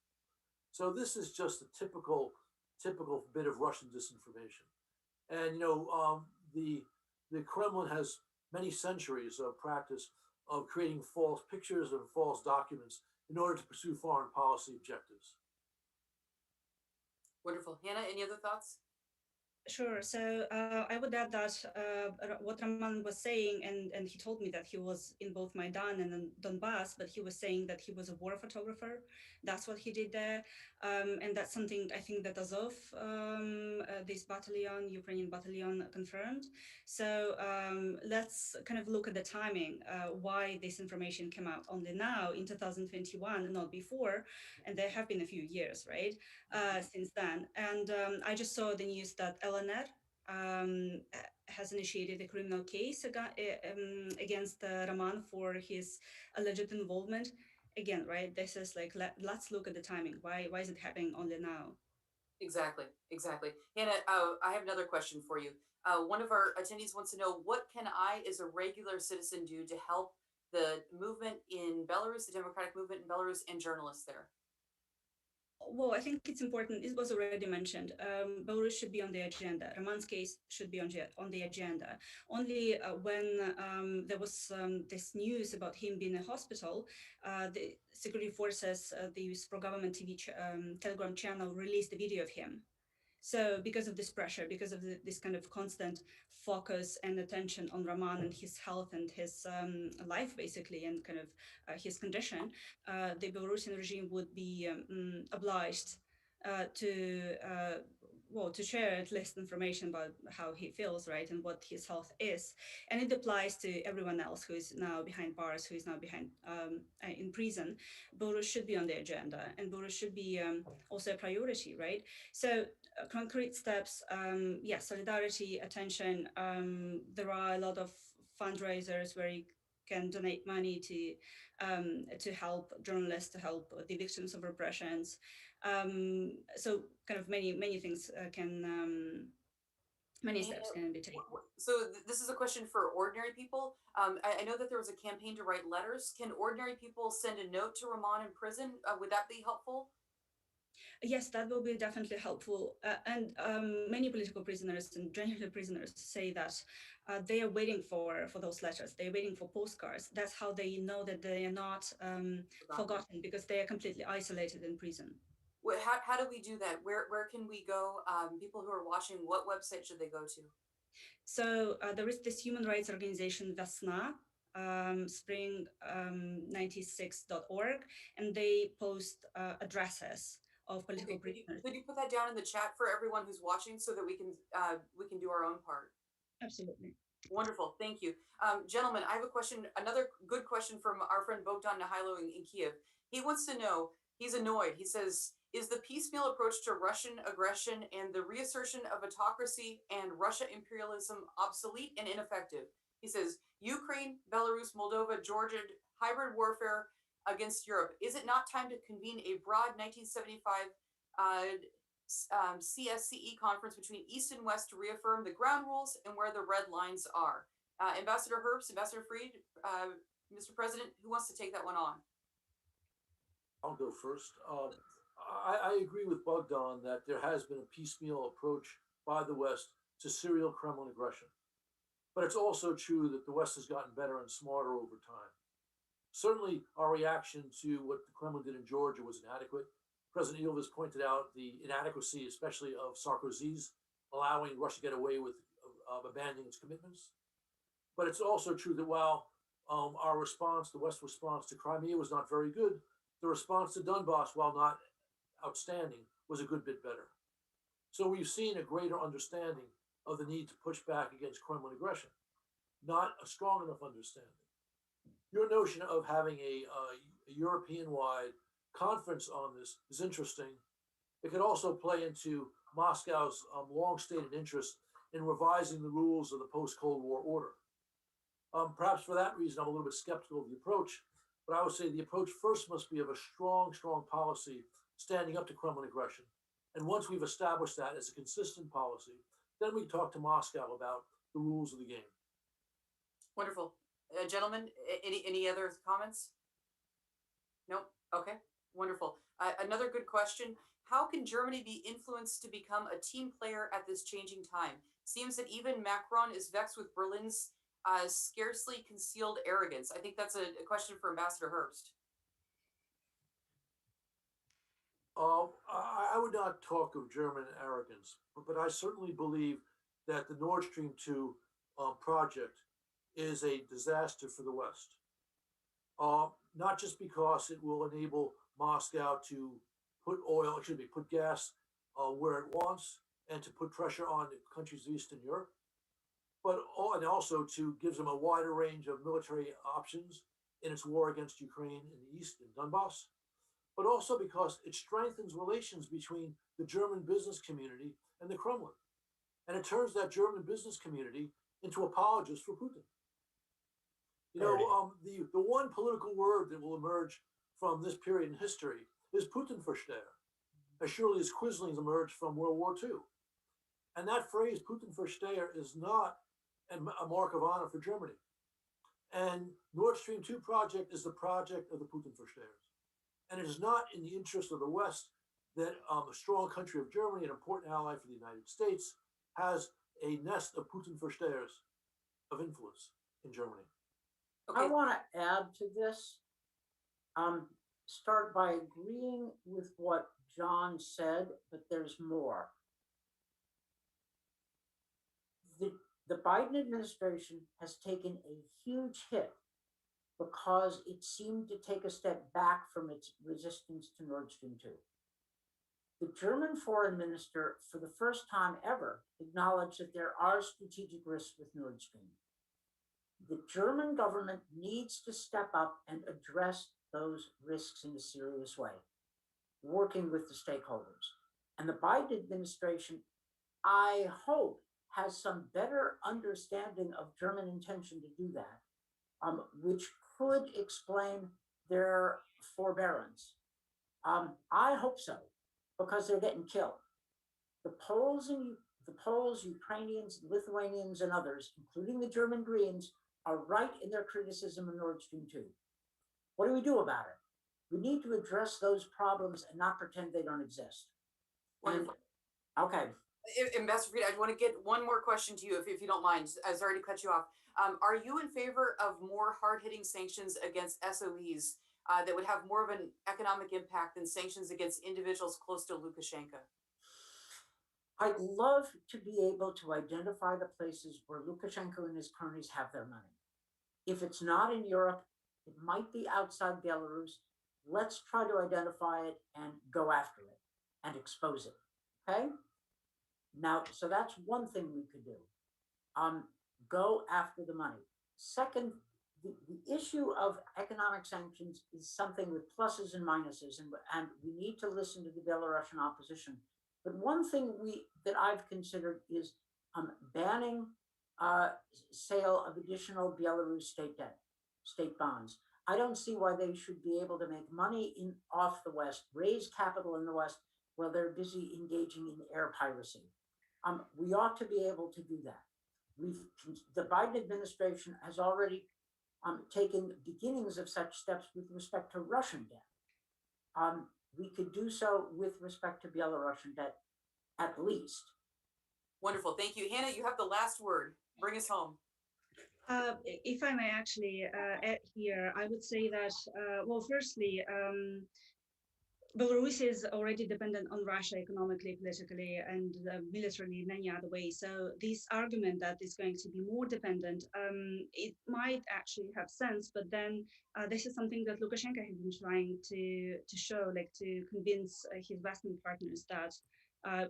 So this is just a typical bit of Russian disinformation. And the Kremlin has many centuries of practice of creating false pictures and false documents in order to pursue foreign policy objectives. Wonderful. Hannah, any other thoughts? Sure. So I would add that what Raman was saying, and he told me that he was in both Maidan and in Donbass, but he was saying that he was a war photographer. That's what he did there. And that's something I think that Azov, this battalion, Ukrainian battalion, confirmed. So let's kind of look at the timing, why this information came out only now in 2021, not before. And there have been a few years, right, since then. And I just saw the news that Ryanair has initiated a criminal case against Raman for his alleged involvement. Again, right? This is like let's look at the timing. Why is it happening only now? Exactly, exactly. Hannah, I have another question for you. One of our attendees wants to know, what can I, as a regular citizen, do to help the movement in Belarus, the democratic movement in Belarus, and journalists there? Well, I think it's important. It was already mentioned. Belarus should be on the agenda. Raman's case should be on the agenda. Only when there was this news about him being in a hospital, the security forces, the pro-government TV Telegram channel released a video of him. So because of this pressure, because of this kind of constant focus and attention on Raman and his health and his life, basically, and kind of his condition, the Belarusian regime would be obliged to share at least information about how he feels, right, and what his health is. And it applies to everyone else who is now behind bars, who is now behind in prison. Belarus should be on the agenda, and Belarus should be also a priority, right? So concrete steps, yes, solidarity, attention. There are a lot of fundraisers where you can donate money to help journalists, to help the victims of repressions. So kind of many things many steps can be taken. So this is a question for ordinary people. I know that there was a campaign to write letters. Can ordinary people send a note to Raman in prison? Would that be helpful? Yes, that will be definitely helpful. And many political prisoners and generally prisoners say that they are waiting for those letters. They're waiting for postcards. That's how they know that they are not forgotten, because they are completely isolated in prison. How do we do that? Where can we go? People who are watching, what website should they go to? So there is this human rights organization, Vesna, spring96.org, and they post addresses of political prisoners. Could you put that down in the chat for everyone who's watching so that we can do our own part? Absolutely. Wonderful, thank you. Gentlemen, I have a question, another good question from our friend Bogdan Mihailo in Kiev. He wants to know, he's annoyed. He says, is the piecemeal approach to Russian aggression and the reassertion of autocracy and Russia imperialism obsolete and ineffective? He says, Ukraine, Belarus, Moldova, Georgia, hybrid warfare against Europe. Is it not time to convene a broad 1975 CSCE conference between East and West to reaffirm the ground rules and where the red lines are? Ambassador Herbst, Ambassador Fried, Mr. President, who wants to take that one on? I'll go first. I agree with Bogdan that there has been a piecemeal approach by the West to serial Kremlin aggression. But it's also true that the West has gotten better and smarter over time. Certainly, our reaction to what the Kremlin did in Georgia was inadequate. President Ilves pointed out the inadequacy, especially of Sarkozy's allowing Russia to get away with abandoning its commitments. But it's also true that while our response, the West's response to Crimea was not very good, the response to Donbass, while not outstanding, was a good bit better. So we've seen a greater understanding of the need to push back against Kremlin aggression, not a strong enough understanding. Your notion of having a European wide conference on this is interesting. It could also play into Moscow's long stated interest in revising the rules of the post Cold War order. Perhaps for that reason, I'm a little bit skeptical of the approach, but I would say the approach first must be of a strong policy standing up to Kremlin aggression. And once we've established that as a consistent policy, then we talk to Moscow about the rules of the game. Wonderful. Gentlemen, any other comments? Nope. Okay. Wonderful. Another good question. How can Germany be influenced to become a team player at this changing time? Seems that even Macron is vexed with Berlin's scarcely concealed arrogance. I think that's a question for Ambassador Herbst. I would not talk of German arrogance, but I certainly believe that the Nord Stream 2 project is a disaster for the West. Not just because it will enable Moscow to put gas where it wants and to put pressure on the countries of Eastern Europe, but and also to gives them a wider range of military options in its war against Ukraine in the East, in Donbass, but also because it strengthens relations between the German business community and the Kremlin. And it turns that German business community into apologists for Putin. You know, the one political word that will emerge from this period in history is Putinversteher, as surely as Quislings emerged from World War II. And that phrase, Putinversteher, is not a mark of honor for Germany. And Nord Stream 2 project is the project of the Putinverstehers. And it is not in the interest of the West that a strong country of Germany, an important ally for the United States, has a nest of Putinverstehers of influence in Germany. Okay. I want to add to this. Start by agreeing with what John said, but there's more. The Biden administration has taken a huge hit because it seemed to take a step back from its resistance to Nord Stream 2. The German foreign minister, for the first time ever, acknowledged that there are strategic risks with Nord Stream. The German government needs to step up and address those risks in a serious way, working with the stakeholders. And the Biden administration, I hope, has some better understanding of German intention to do that, which could explain their forbearance. I hope so, because they're getting killed. The Poles, Ukrainians, Lithuanians, and others, including the German Greens, are right in their criticism of Nord Stream 2. What do we do about it? We need to address those problems and not pretend they don't exist. Wonderful. Okay. Ambassador Fried, I want to get one more question to you, if you don't mind. I was already cut you off. Are you in favor of more hard-hitting sanctions against SOEs that would have more of an economic impact than sanctions against individuals close to Lukashenka? I'd love to be able to identify the places where Lukashenko and his cronies have their money. If it's not in Europe, it might be outside Belarus. Let's try to identify it and go after it and expose it. Okay? Now, so that's one thing we could do. Go after the money. Second, the issue of economic sanctions is something with pluses and minuses, and we need to listen to the Belarusian opposition. But one thing that I've considered is banning sale of additional Belarus state debt, state bonds. I don't see why they should be able to make money off the West, raise capital in the West, while they're busy engaging in air piracy. We ought to be able to do that. The Biden administration has already taken beginnings of such steps with respect to Russian debt. we could do so with respect to Belarusian debt, at least. Wonderful. Thank you. Hannah, you have the last word. Bring us home. If I may actually add here, I would say that, well, firstly, Belarus is already dependent on Russia economically, politically, and militarily in many other ways. So this argument that it's going to be more dependent, it might actually have sense. But then this is something that Lukashenko has been trying to show, like to convince his Western partners that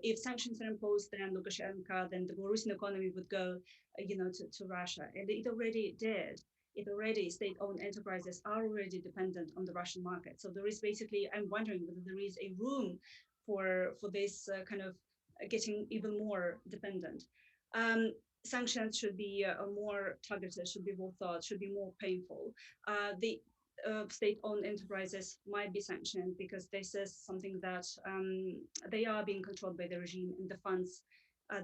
if sanctions are imposed, then then the Belarusian economy would go, to Russia, and it already did. It already state-owned enterprises are already dependent on the Russian market. So there is basically, I'm wondering whether there is a room for this kind of getting even more dependent. Sanctions should be more targeted, should be more thought, should be more painful. The state-owned enterprises might be sanctioned because this is something that they are being controlled by the regime, and the funds,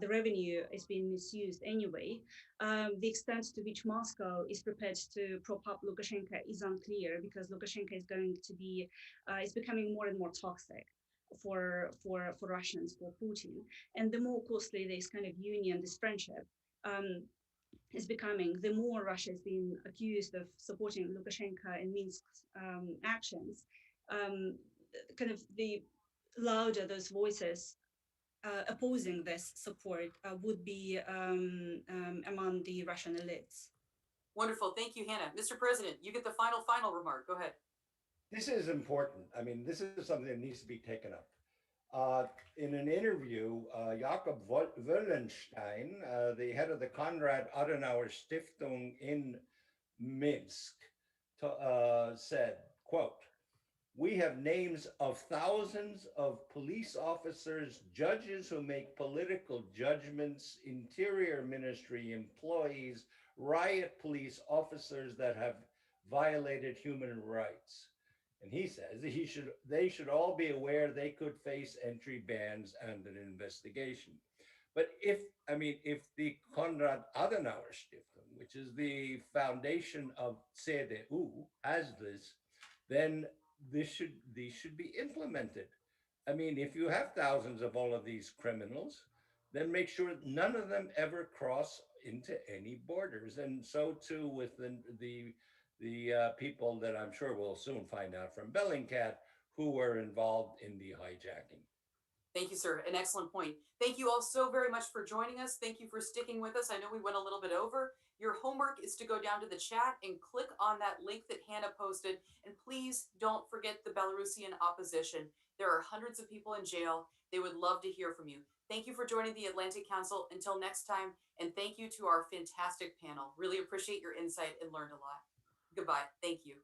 the revenue is being misused anyway. The extent to which Moscow is prepared to prop up Lukashenko is unclear, because Lukashenko is going to be, is becoming more and more toxic for Russians, for Putin. And the more costly this kind of union, this friendship, is becoming, the more Russia is being accused of supporting Lukashenko and Minsk's actions. Kind of the louder those voices opposing this support would be among the Russian elites. Wonderful. Thank you, Hannah. Mr. President, you get the final remark. Go ahead. This is important. I mean, this is something that needs to be taken up. In an interview, Jakob Wallenstein, the head of the Konrad Adenauer Stiftung in Minsk, said, quote, "We have names of thousands of police officers, judges who make political judgments, interior ministry employees, riot police officers that have violated human rights." And he says they should all be aware they could face entry bans and an investigation. But if the Konrad Adenauer Stiftung, which is the foundation of CDU, has this, then these should be implemented. I mean, if you have thousands of all of these criminals, then make sure none of them ever cross into any borders. And so too with the people that I'm sure we'll soon find out from Bellingcat who were involved in the hijacking. Thank you, sir. An excellent point. Thank you all so very much for joining us. Thank you for sticking with us. I know we went a little bit over. Your homework is to go down to the chat and click on that link that Hannah posted. And please don't forget the Belarusian opposition. There are hundreds of people in jail. They would love to hear from you. Thank you for joining the Atlantic Council. Until next time, and thank you to our fantastic panel. Really appreciate your insight and learned a lot. Goodbye. Thank you.